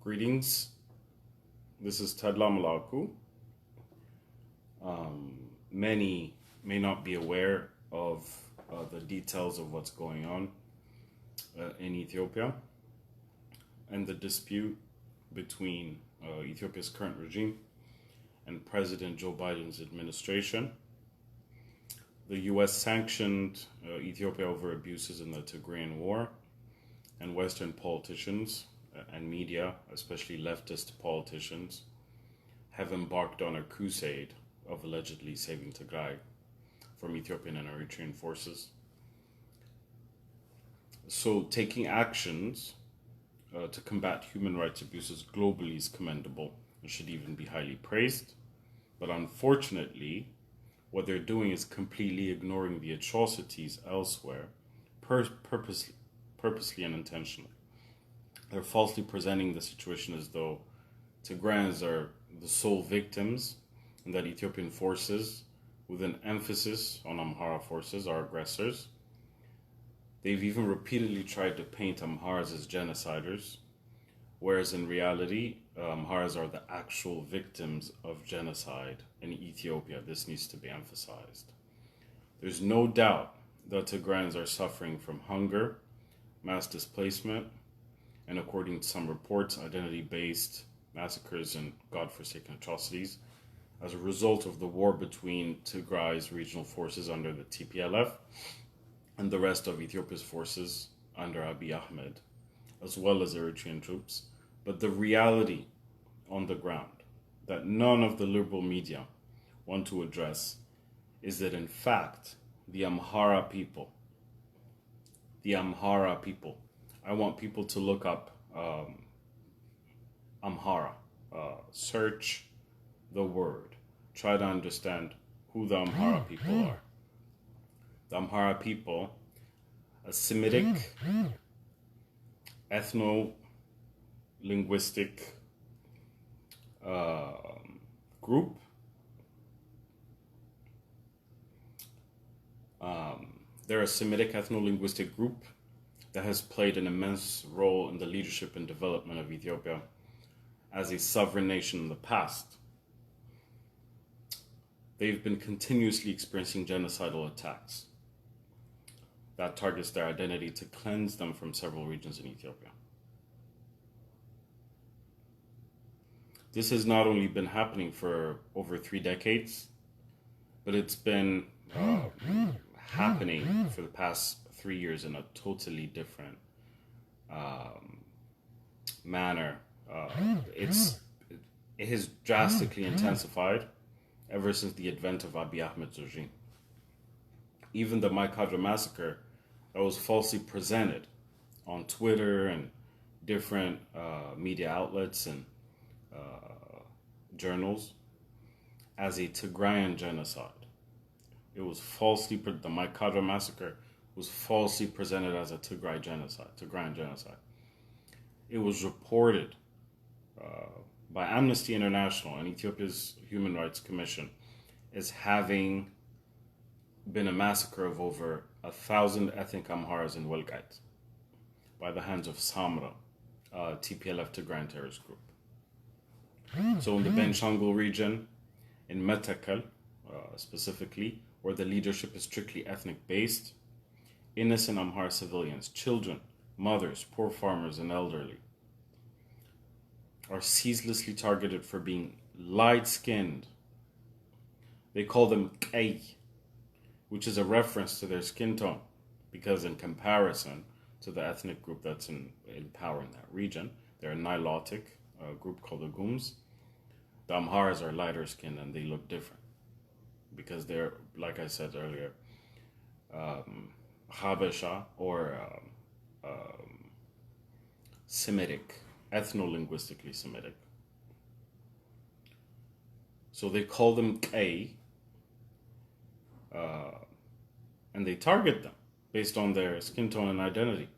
Greetings. This is Tadla Malaku. Many may not be aware of the details of what's going on in Ethiopia and the dispute between Ethiopia's current regime and President Joe Biden's administration. The US sanctioned Ethiopia over abuses in the Tigrayan war, and Western politicians and media, especially leftist politicians, have embarked on a crusade of allegedly saving Tigray from Ethiopian and Eritrean forces. So taking actions to combat human rights abuses globally is commendable and should even be highly praised. But unfortunately, what they're doing is completely ignoring the atrocities elsewhere, purposely and intentionally. They're falsely presenting the situation as though Tigrayans are the sole victims and that Ethiopian forces, with an emphasis on Amhara forces, are aggressors. They've even repeatedly tried to paint Amharas as genociders, whereas in reality, Amharas are the actual victims of genocide in Ethiopia. This needs to be emphasized. There's no doubt that Tigrayans are suffering from hunger, mass displacement, and according to some reports, identity-based massacres and godforsaken atrocities as a result of the war between Tigray's regional forces under the TPLF and the rest of Ethiopia's forces under Abiy Ahmed, as well as Eritrean troops. But the reality on the ground that none of the liberal media want to address is that, in fact, the Amhara people, I want people to look up Amhara, search the word, try to understand who the Amhara people are. The Amhara people, a Semitic, ethno-linguistic group. They're a Semitic ethno-linguistic group that has played an immense role in the leadership and development of Ethiopia as a sovereign nation in the past. They've been continuously experiencing genocidal attacks that targets their identity to cleanse them from several regions in Ethiopia. This has not only been happening for over 3 decades, but it's been happening for the past 3 years in a totally different manner. It has drastically intensified ever since the advent of Abiy Ahmed's regime. Even the My Kadra massacre that was falsely presented on Twitter and different media outlets and journals as a Tigrayan genocide. It was falsely, the My Kadra massacre was falsely presented as a Tigrayan genocide. It was reported by Amnesty International and Ethiopia's Human Rights Commission as having been a massacre of over 1,000 ethnic Amharas in Welgait by the hands of Samra, TPLF Tigrayan terrorist group. So in the Benshangul region, in Metakel specifically, where the leadership is strictly ethnic based, innocent Amhara civilians, children, mothers, poor farmers, and elderly are ceaselessly targeted for being light-skinned. They call them Kay, which is a reference to their skin tone, because in comparison to the ethnic group that's in power in that region, they're a Nilotic group called the Gums. The Amharas are lighter skinned and they look different because they're, like I said earlier, Habesha or Semitic, ethno-linguistically Semitic. So they call them Kay, and they target them based on their skin tone and identity,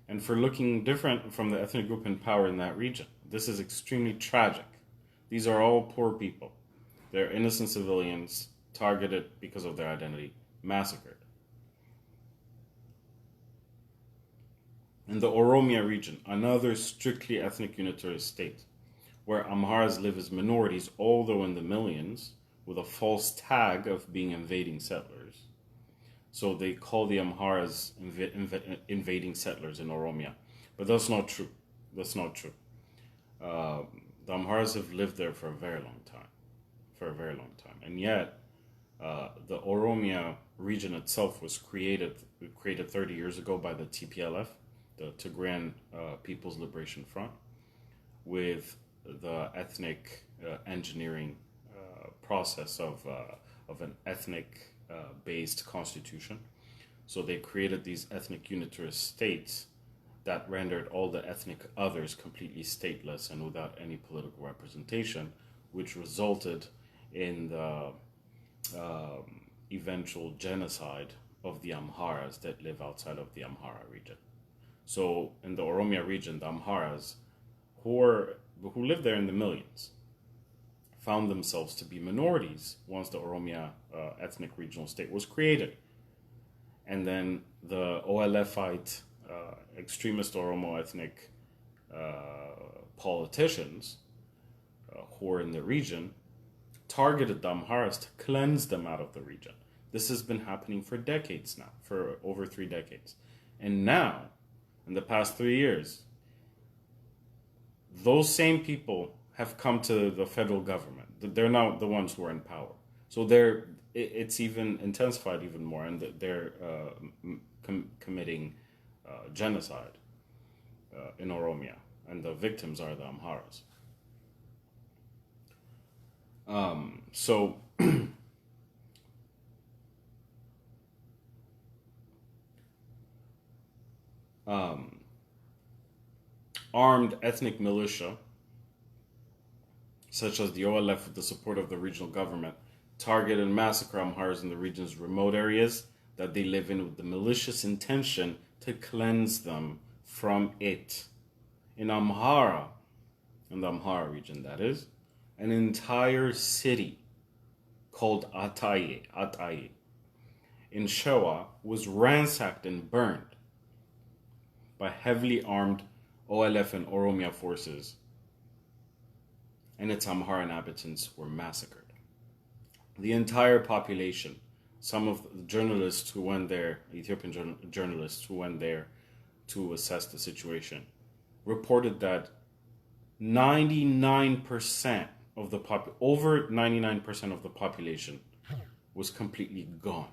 and for looking different from the ethnic group in power in that region. This is extremely tragic. These are all poor people. They're innocent civilians targeted because of their identity, massacred. In the Oromia region, another strictly ethnic unitarist state, where Amharas live as minorities, although in the millions, with a false tag of being invading settlers. So they call the Amharas invading settlers in Oromia. But that's not true. That's not true. The Amharas have lived there for a very long time. For a very long time. And yet, the Oromia region itself was created 30 years ago by the TPLF, the Tigrayan People's Liberation Front, with the ethnic engineering process of an ethnic based constitution. So they created these ethnic unitarist states that rendered all the ethnic others completely stateless and without any political representation, which resulted in the eventual genocide of the Amharas that live outside of the Amhara region. So in the Oromia region, the Amharas, who live there in the millions, found themselves to be minorities once the Oromia ethnic regional state was created. And then the OLFite extremist Oromo ethnic politicians who are in the region targeted the Amharas to cleanse them out of the region. This has been happening for decades now, for over 3 decades. And now, in the past 3 years, those same people have come to the federal government. They're now the ones who are in power. So it's even intensified even more, and they're committing genocide in Oromia, and the victims are the Amharas. So armed ethnic militia, such as the OLF with the support of the regional government, target and massacre Amharas in the region's remote areas that they live in with the malicious intention to cleanse them from it. In Amhara, in the Amhara region that is, an entire city called Ataye in Shewa was ransacked and burned by heavily armed OLF and Oromia forces, and its Amhara inhabitants were massacred. The entire population, some of the journalists who went there, Ethiopian journalists who went there to assess the situation, reported that 99% of the over 99% of the population was completely gone.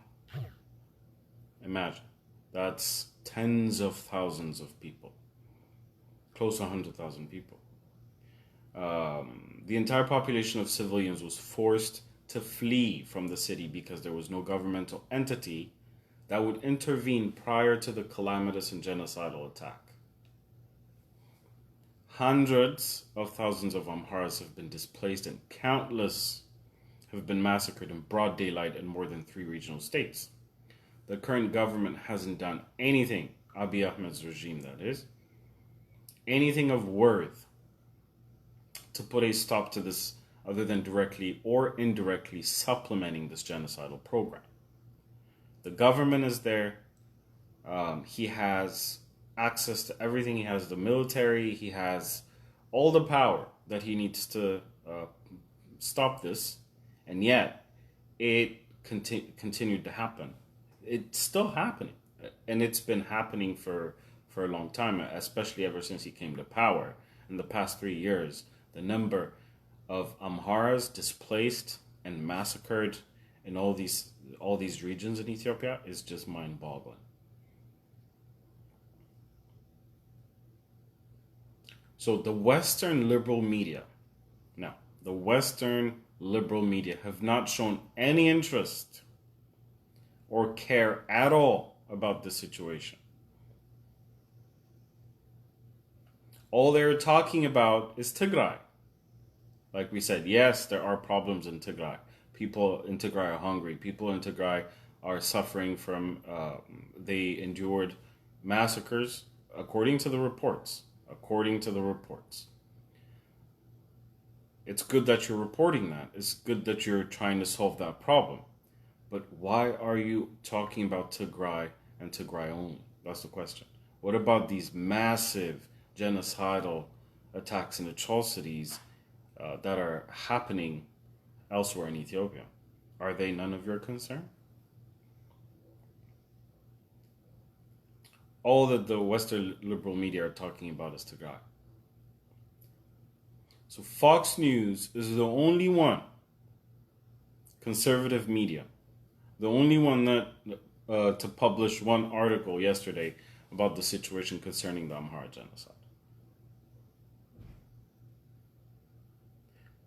Imagine, that's tens of thousands of people, close to 100,000 people. The entire population of civilians was forced to flee from the city because there was no governmental entity that would intervene prior to the calamitous and genocidal attack. Hundreds of thousands of Amharas have been displaced and countless have been massacred in broad daylight in more than 3 regional states. The current government hasn't done anything, Abiy Ahmed's regime that is, anything of worth to put a stop to this other than directly or indirectly supplementing this genocidal program. The government is there. He has access to everything. He has the military. He has all the power that he needs to stop this. And yet, it continued to happen. It's still happening. And it's been happening for a long time, especially ever since he came to power. In the past 3 years, the number of Amharas displaced and massacred in all these regions in Ethiopia is just mind-boggling. So the Western liberal media have not shown any interest or care at all about this situation. All they're talking about is Tigray. Like we said, yes, there are problems in Tigray. People in Tigray are hungry. People in Tigray are suffering from, they endured massacres, according to the reports. It's good that you're reporting that. It's good that you're trying to solve that problem. But why are you talking about Tigray and Tigray only? That's the question. What about these massive genocidal attacks and atrocities that are happening elsewhere in Ethiopia? Are they none of your concern? All that the Western liberal media are talking about is Tigray. So Fox News is the only one, conservative media, the only one that to publish one article yesterday about the situation concerning the Amhara genocide.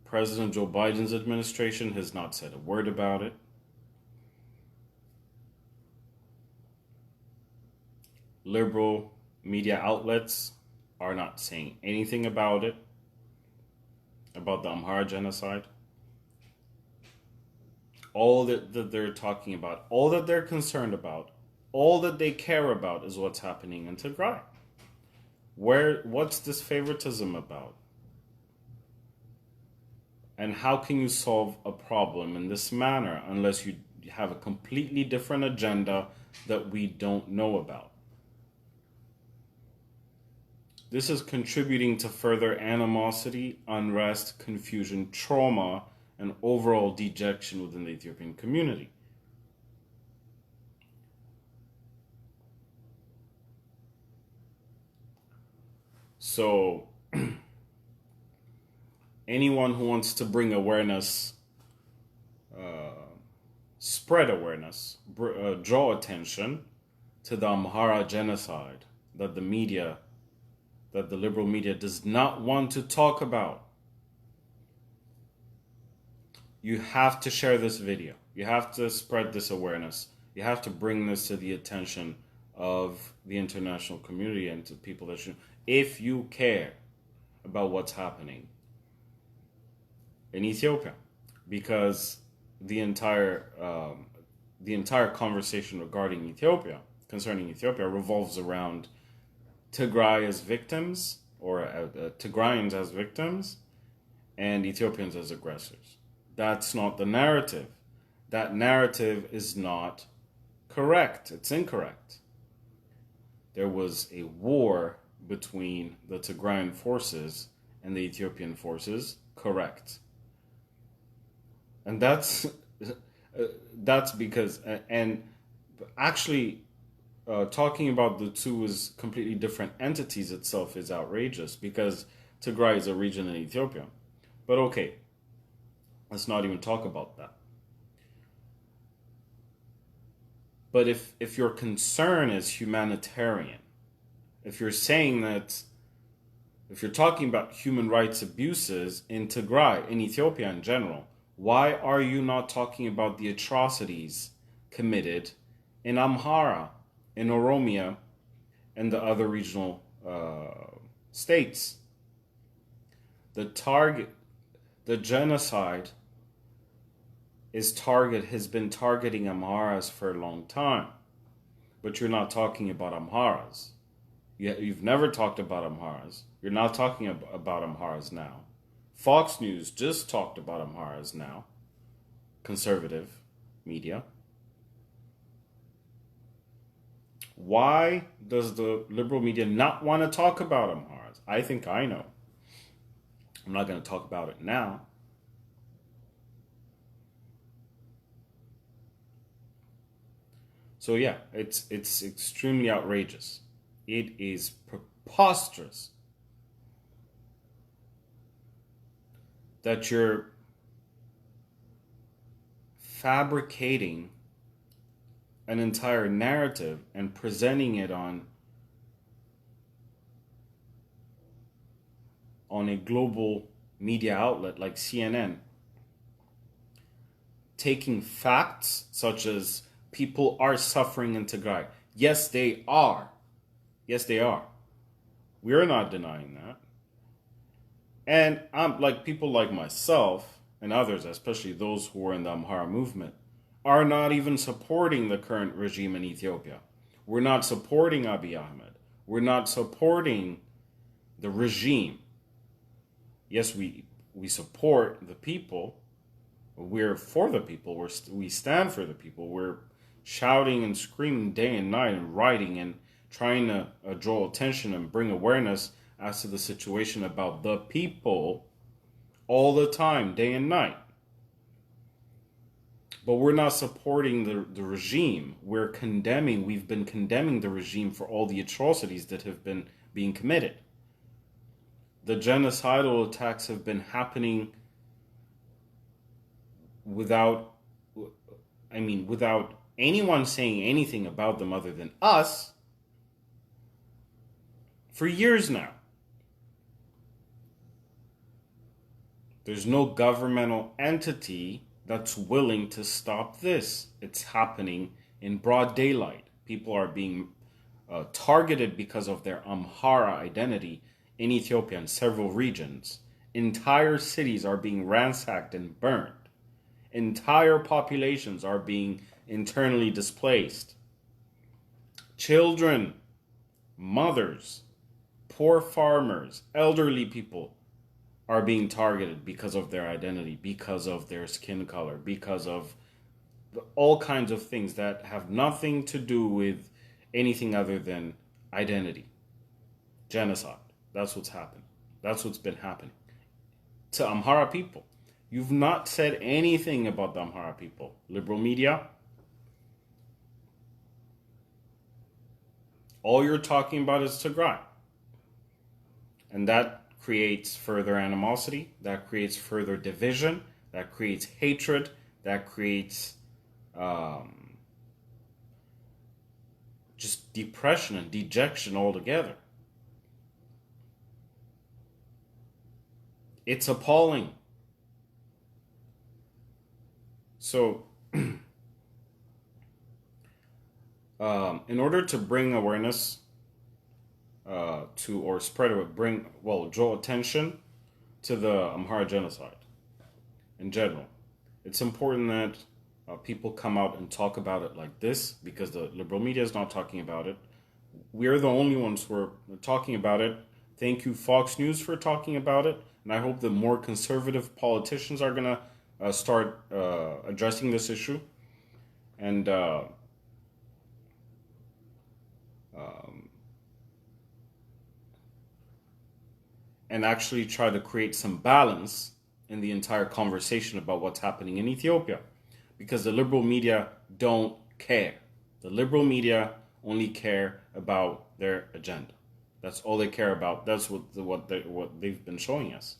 President Joe Biden's administration has not said a word about it. Liberal media outlets are not saying anything about it, about the Amhara genocide. All that they're talking about, all that they're concerned about, all that they care about is what's happening in Tigray. What's this favoritism about? And how can you solve a problem in this manner unless you have a completely different agenda that we don't know about? This is contributing to further animosity, unrest, confusion, trauma, and overall dejection within the Ethiopian community. So, anyone who wants to bring awareness, spread awareness, draw attention to the Amhara genocide that the liberal media does not want to talk about, you have to share this video. You have to spread this awareness. You have to bring this to the attention of the international community and to people that should, if you care about what's happening in Ethiopia, because the entire conversation regarding Ethiopia, concerning Ethiopia, revolves around Tigray as victims, or Tigrayans as victims, and Ethiopians as aggressors. That's not the narrative. That narrative is not correct. It's incorrect. There was a war between the Tigrayan forces and the Ethiopian forces, correct. And that's because, and actually, talking about the two as completely different entities itself is outrageous, because Tigray is a region in Ethiopia. But okay, let's not even talk about that. But if your concern is humanitarian, if you're saying that, if you're talking about human rights abuses in Tigray, in Ethiopia in general, why are you not talking about the atrocities committed in Amhara, in Oromia, and the other regional states? The genocide has been targeting Amharas for a long time, but you're not talking about Amharas. You've never talked about Amharas. You're not talking about Amharas now. Fox News just talked about Amharas now. Conservative media. Why does the liberal media not want to talk about Amharas? I think I know. I'm not going to talk about it now. So yeah, it's extremely outrageous. It is preposterous that you're fabricating an entire narrative and presenting it on a global media outlet like CNN, taking facts such as people are suffering in Tigray. Yes, they are. Yes, they are. We're not denying that. And I'm like, people like myself and others, especially those who are in the Amhara movement, are not even supporting the current regime in Ethiopia. We're not supporting Abiy Ahmed. We're not supporting the regime. Yes, we support the people. We're for the people. We stand for the people. We're shouting and screaming day and night and writing and trying to draw attention and bring awareness as to the situation about the people all the time, day and night. But we're not supporting the regime. We've been condemning the regime for all the atrocities that have been being committed. The genocidal attacks have been happening without anyone saying anything about them other than us for years now. There's no governmental entity that's willing to stop this. It's happening in broad daylight. People are being targeted because of their Amhara identity in Ethiopia in several regions. Entire cities are being ransacked and burned. Entire populations are being internally displaced. Children, mothers, poor farmers, elderly people are being targeted because of their identity, because of their skin color, because of all kinds of things that have nothing to do with anything other than identity. Genocide. That's what's happened. That's what's been happening to Amhara people. You've not said anything about the Amhara people. Liberal media. All you're talking about is Tigray. And that creates further animosity, that creates further division, that creates hatred, that creates just depression and dejection altogether. It's appalling. So, in order to bring awareness draw attention to the Amhara genocide in general, it's important that people come out and talk about it like this, because the liberal media is not talking about it. We're the only ones who are talking about it. Thank you, Fox News, for talking about it. And I hope that more conservative politicians are going to start addressing this issue. And actually try to create some balance in the entire conversation about what's happening in Ethiopia. Because the liberal media don't care. The liberal media only care about their agenda. That's all they care about. That's what they've been showing us.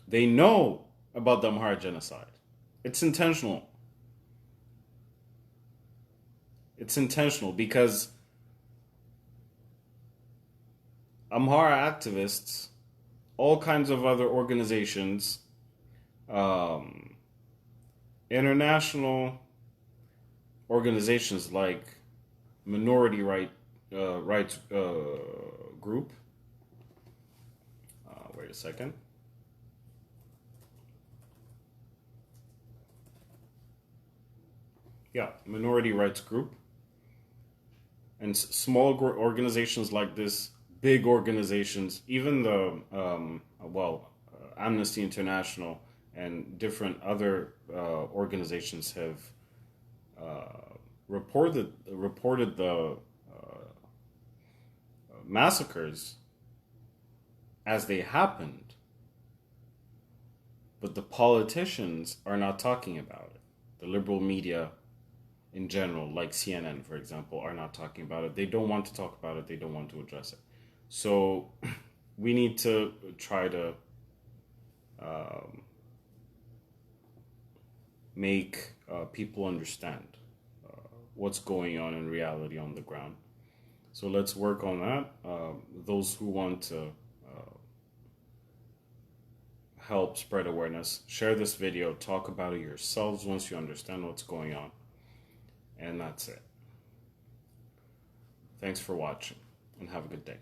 They know about the Amhara genocide. It's intentional. It's intentional because Amhara activists, all kinds of other organizations, international organizations like Minority Rights Group. Wait a second. Yeah, Minority Rights Group. And small organizations like this, big organizations, even the, Amnesty International and different other organizations have reported the massacres as they happened, but the politicians are not talking about it. The liberal media in general, like CNN, for example, are not talking about it. They don't want to talk about it. They don't want to address it. So we need to try to make people understand what's going on in reality on the ground. So let's work on that. Those who want to help spread awareness, share this video, talk about it yourselves once you understand what's going on. And that's it. Thanks for watching and have a good day.